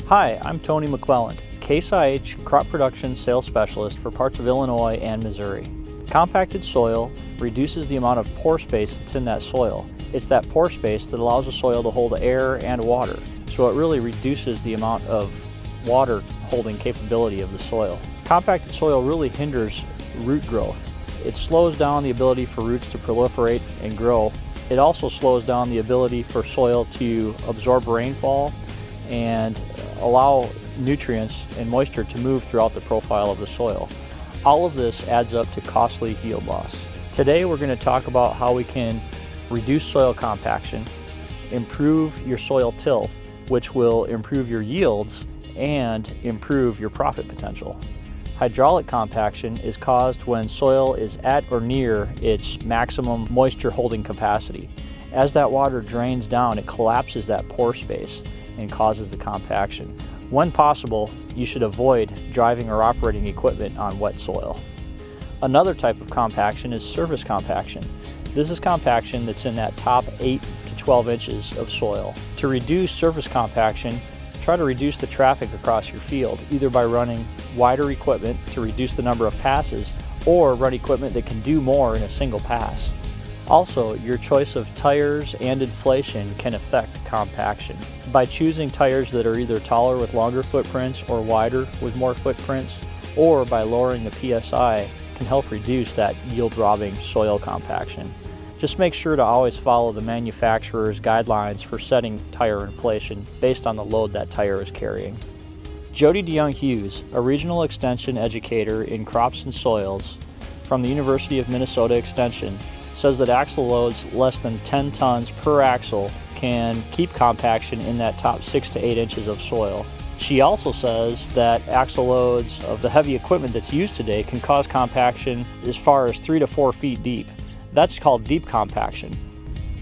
Hi, I'm Tony McClelland, Case IH Crop Production Sales Specialist for parts of Illinois and Missouri. Compacted soil reduces the amount of pore space that's in that soil. It's that pore space that allows the soil to hold air and water, so it really reduces the amount of water holding capability of the soil. Compacted soil really hinders root growth. It slows down the ability for roots to proliferate and grow. It also slows down the ability for soil to absorb rainfall and allow nutrients and moisture to move throughout the profile of the soil. All of this adds up to costly yield loss. Today we're going to talk about how we can reduce soil compaction, improve your soil tilth, which will improve your yields and improve your profit potential. Hydraulic compaction is caused when soil is at or near its maximum moisture holding capacity. As that water drains down, it collapses that pore space and causes the compaction. When possible, you should avoid driving or operating equipment on wet soil. Another type of compaction is surface compaction. This is compaction that's in that top 8 to 12 inches of soil. To reduce surface compaction, try to reduce the traffic across your field, either by running wider equipment to reduce the number of passes, or run equipment that can do more in a single pass. Also, your choice of tires and inflation can affect compaction. By choosing tires that are either taller with longer footprints or wider with more footprints, or by lowering the PSI, can help reduce that yield-robbing soil compaction. Just make sure to always follow the manufacturer's guidelines for setting tire inflation based on the load that tire is carrying. Jody DeYoung-Hughes, a regional extension educator in crops and soils from the University of Minnesota Extension, says that axle loads less than 10 tons per axle can keep compaction in that top 6 to 8 inches of soil. She also says that axle loads of the heavy equipment that's used today can cause compaction as far as 3 to 4 feet deep. That's called deep compaction.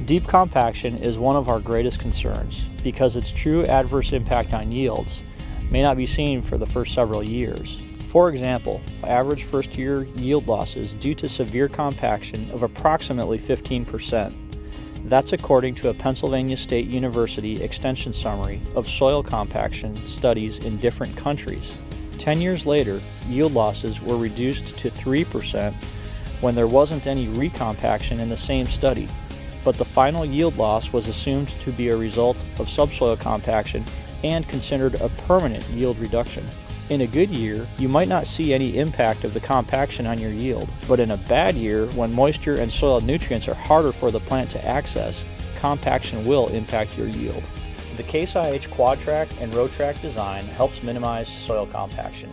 Deep compaction is one of our greatest concerns because its true adverse impact on yields may not be seen for the first several years. For example, average first-year yield losses due to severe compaction of approximately 15%. That's according to a Pennsylvania State University extension summary of soil compaction studies in different countries. 10 years later, yield losses were reduced to 3% when there wasn't any recompaction in the same study, but the final yield loss was assumed to be a result of subsoil compaction and considered a permanent yield reduction. In a good year, you might not see any impact of the compaction on your yield, but in a bad year, when moisture and soil nutrients are harder for the plant to access, compaction will impact your yield. The Case IH Quad-Track and Road-Track design helps minimize soil compaction.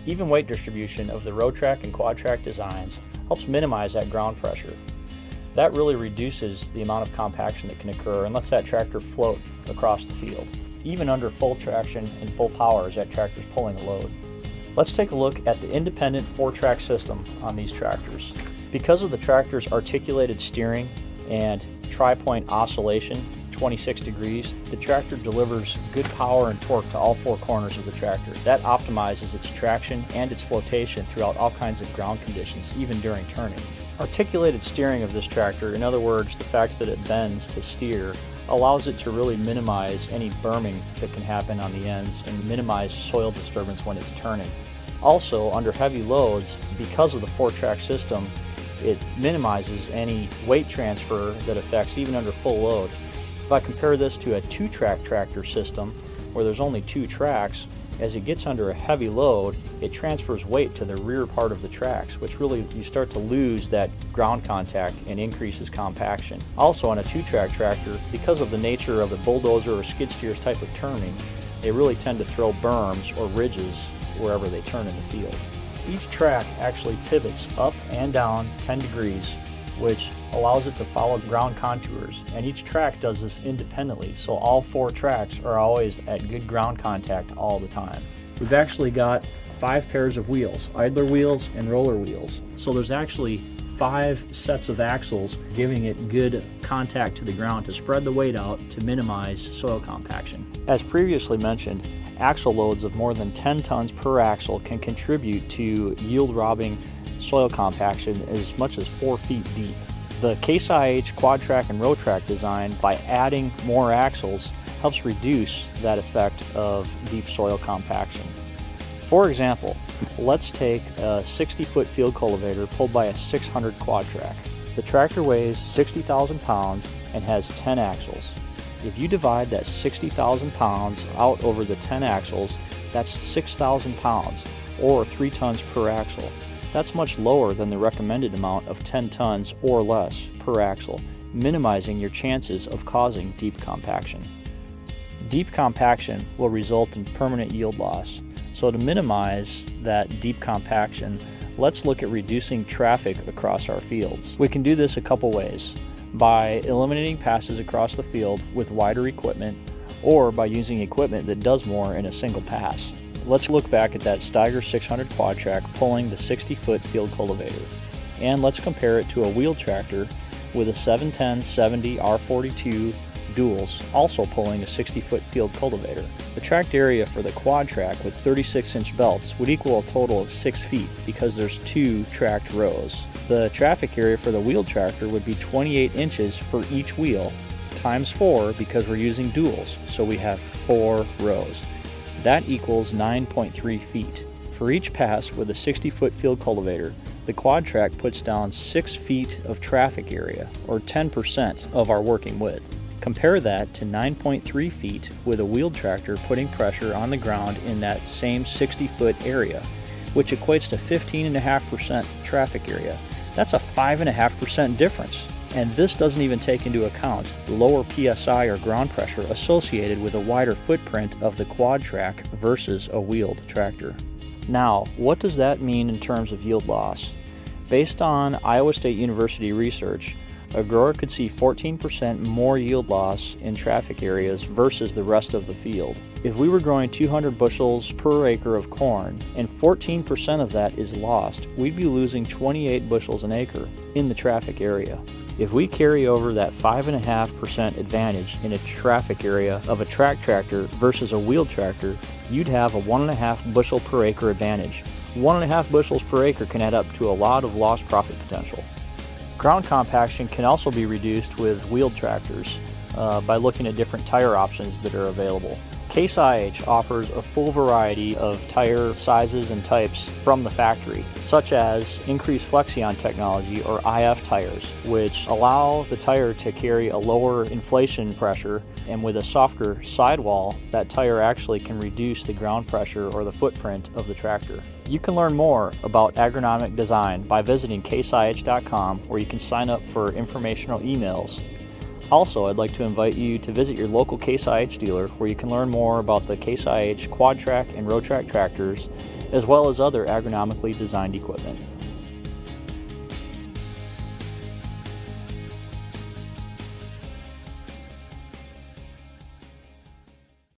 Even weight distribution of the Road-Track and Quad-Track designs helps minimize that ground pressure. That really reduces the amount of compaction that can occur and lets that tractor float across the field, even under full traction and full power as that tractor's pulling a load. Let's take a look at the independent 4-track system on these tractors. Because of the tractor's articulated steering and tri-point oscillation, 26 degrees, the tractor delivers good power and torque to all 4 corners of the tractor. That optimizes its traction and its flotation throughout all kinds of ground conditions, even during turning. Articulated steering of this tractor, in other words, the fact that it bends to steer, allows it to really minimize any berming that can happen on the ends and minimize soil disturbance when it's turning. Also, under heavy loads, because of the 4-track system, it minimizes any weight transfer that affects even under full load. If I compare this to a 2-track tractor system where there's only 2 tracks, as it gets under a heavy load, it transfers weight to the rear part of the tracks, which really you start to lose that ground contact and increases compaction. Also on a 2-track tractor, because of the nature of the bulldozer or skid steer's type of turning, they really tend to throw berms or ridges wherever they turn in the field. Each track actually pivots up and down 10 degrees, which allows it to follow ground contours, and each track does this independently, so all 4 tracks are always at good ground contact all the time. We've actually got 5 pairs of wheels, idler wheels and roller wheels, so there's actually 5 sets of axles giving it good contact to the ground to spread the weight out to minimize soil compaction. As previously mentioned, axle loads of more than 10 tons per axle can contribute to yield-robbing soil compaction as much as 4 feet deep. The Case IH Quad-Track and Road-Track design, by adding more axles, helps reduce that effect of deep soil compaction. For example, let's take a 60-foot field cultivator pulled by a 600 quad track. The tractor weighs 60,000 pounds and has 10 axles. If you divide that 60,000 pounds out over the 10 axles, that's 6,000 pounds, or 3 tons per axle. That's much lower than the recommended amount of 10 tons or less per axle, minimizing your chances of causing deep compaction. Deep compaction will result in permanent yield loss. So to minimize that deep compaction, let's look at reducing traffic across our fields. We can do this a couple ways: by eliminating passes across the field with wider equipment, or by using equipment that does more in a single pass. Let's look back at that Steiger 600 quad track pulling the 60-foot field cultivator, and let's compare it to a wheel tractor with a 710-70 R42 duals also pulling a 60-foot field cultivator. The tracked area for the quad track with 36-inch belts would equal a total of 6 feet because there's 2 tracked rows. The traffic area for the wheel tractor would be 28 inches for each wheel, times 4 because we're using duals, so we have 4 rows. That equals 9.3 feet. For each pass with a 60-foot field cultivator, the quad track puts down 6 feet of traffic area, or 10% of our working width. Compare that to 9.3 feet with a wheeled tractor putting pressure on the ground in that same 60-foot area, which equates to 15.5% traffic area. That's a 5.5% difference. And this doesn't even take into account lower PSI or ground pressure associated with a wider footprint of the quad track versus a wheeled tractor. Now, what does that mean in terms of yield loss? Based on Iowa State University research, a grower could see 14% more yield loss in traffic areas versus the rest of the field. If we were growing 200 bushels per acre of corn and 14% of that is lost, we'd be losing 28 bushels an acre in the traffic area. If we carry over that 5.5% advantage in a traffic area of a track tractor versus a wheeled tractor, you'd have a 1.5 bushel per acre advantage. 1.5 bushels per acre can add up to a lot of lost profit potential. Ground compaction can also be reduced with wheeled tractors by looking at different tire options that are available. Case IH offers a full variety of tire sizes and types from the factory, such as increased Flexion technology or IF tires, which allow the tire to carry a lower inflation pressure, and with a softer sidewall, that tire actually can reduce the ground pressure or the footprint of the tractor. You can learn more about agronomic design by visiting caseih.com, where you can sign up for informational emails. Also, I'd like to invite you to visit your local Case IH dealer, where you can learn more about the Case IH quad track and road track tractors, as well as other agronomically designed equipment.